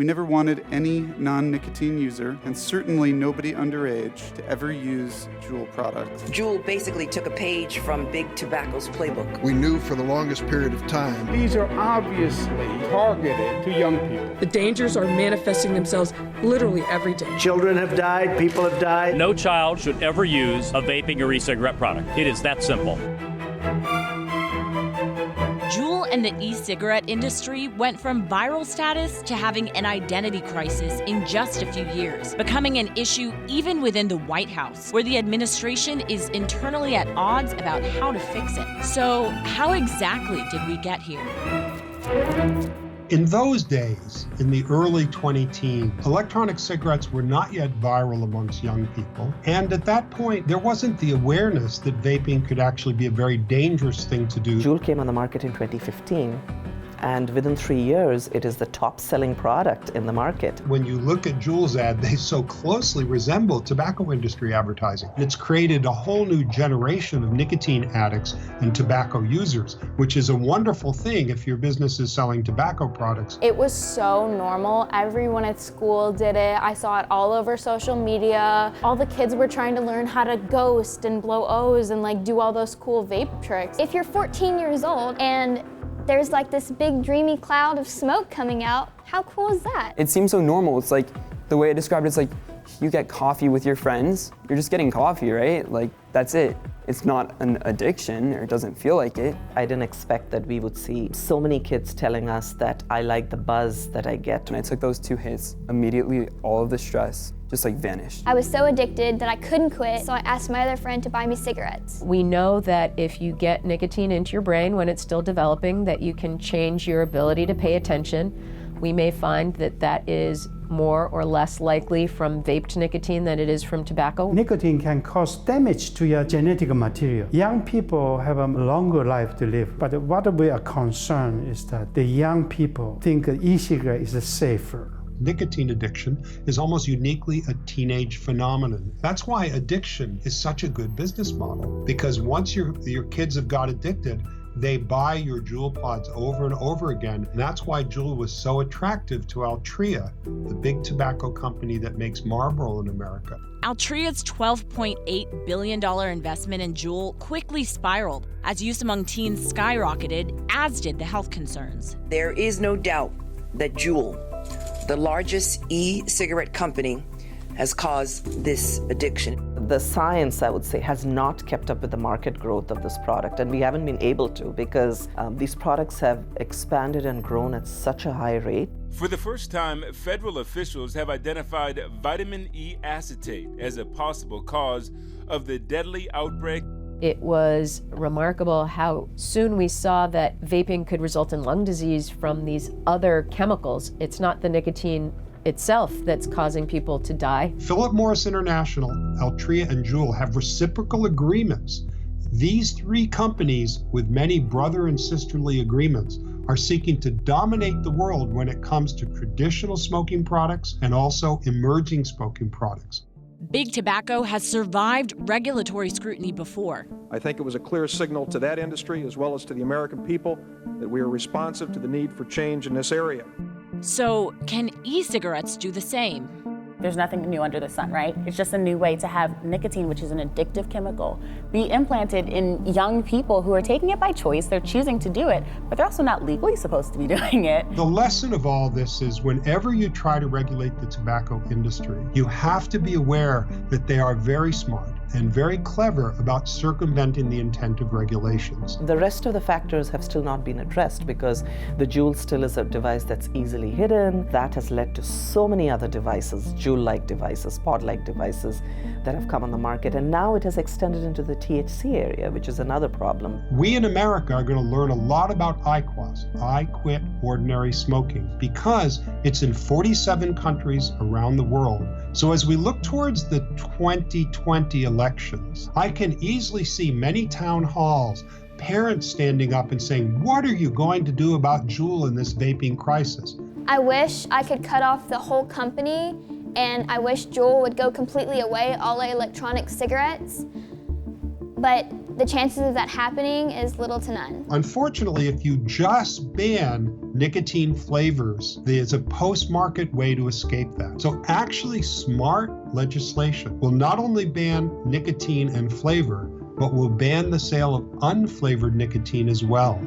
We never wanted any non-nicotine user, and certainly nobody underage, to ever use Juul products. Juul basically took a page from Big Tobacco's playbook. We knew for the longest period of time. These are obviously targeted to young people. The dangers are manifesting themselves literally every day. Children have died, people have died. No child should ever use a vaping or e-cigarette product. It is that simple. Juul and the e-cigarette industry went from viral status to having an identity crisis in just a few years, becoming an issue even within the White House, where the administration is internally at odds about how to fix it. So, how exactly did we get here? In those days, in the early 2010s, electronic cigarettes were not yet viral amongst young people. And at that point, there wasn't the awareness that vaping could actually be a very dangerous thing to do. Juul came on the market in 2015. And within 3 years, it is the top-selling product in the market. When you look at Juul's ad, they so closely resemble tobacco industry advertising. It's created a whole new generation of nicotine addicts and tobacco users, which is a wonderful thing if your business is selling tobacco products. It was so normal. Everyone at school did it. I saw it all over social media. All the kids were trying to learn how to ghost and blow O's and like do all those cool vape tricks. If you're 14 years old and there's like this big dreamy cloud of smoke coming out, how cool is that? It seems so normal. It's like, the way I described it's like, you get coffee with your friends, you're just getting coffee, right? Like, that's it. It's not an addiction, or it doesn't feel like it. I didn't expect that we would see so many kids telling us that I like the buzz that I get. When I took those 2 hits, immediately all of the stress just like vanished. I was so addicted that I couldn't quit, so I asked my other friend to buy me cigarettes. We know that if you get nicotine into your brain when it's still developing, that you can change your ability to pay attention. We may find that that is more or less likely from vaped nicotine than it is from tobacco. Nicotine can cause damage to your genetic material. Young people have a longer life to live, but what we are concerned is that the young people think e-cigarette is safer. Nicotine addiction is almost uniquely a teenage phenomenon. That's why addiction is such a good business model, because once your kids have got addicted, they buy your Juul pods over and over again. And that's why Juul was so attractive to Altria, the big tobacco company that makes Marlboro in America. Altria's $12.8 billion investment in Juul quickly spiraled as use among teens skyrocketed, as did the health concerns. There is no doubt that Juul, the largest e-cigarette company, has caused this addiction. The science, I would say, has not kept up with the market growth of this product, and we haven't been able to because these products have expanded and grown at such a high rate. For the first time, federal officials have identified vitamin E acetate as a possible cause of the deadly outbreak. It was remarkable how soon we saw that vaping could result in lung disease from these other chemicals. It's not the nicotine itself that's causing people to die. Philip Morris International, Altria, and Juul have reciprocal agreements. These 3 companies, with many brother and sisterly agreements, are seeking to dominate the world when it comes to traditional smoking products and also emerging smoking products. Big Tobacco has survived regulatory scrutiny before. I think it was a clear signal to that industry as well as to the American people that we are responsive to the need for change in this area. So, can e-cigarettes do the same? There's nothing new under the sun, right? It's just a new way to have nicotine, which is an addictive chemical, be implanted in young people who are taking it by choice. They're choosing to do it, but they're also not legally supposed to be doing it. The lesson of all this is whenever you try to regulate the tobacco industry, you have to be aware that they are very smart and very clever about circumventing the intent of regulations. The rest of the factors have still not been addressed because the Juul still is a device that's easily hidden. That has led to so many other devices, Juul-like devices, pod-like devices that have come on the market, and now it has extended into the THC area, which is another problem. We in America are going to learn a lot about IQOS, I Quit Ordinary Smoking, because it's in 47 countries around the world. So as we look towards the 2020 elections, I can easily see many town halls, parents standing up and saying, what are you going to do about Juul in this vaping crisis? I wish I could cut off the whole company, and I wish Juul would go completely away, all electronic cigarettes. But the chances of that happening is little to none. Unfortunately, if you just ban nicotine flavors, there's a post-market way to escape that. So actually smart legislation will not only ban nicotine and flavor, but will ban the sale of unflavored nicotine as well.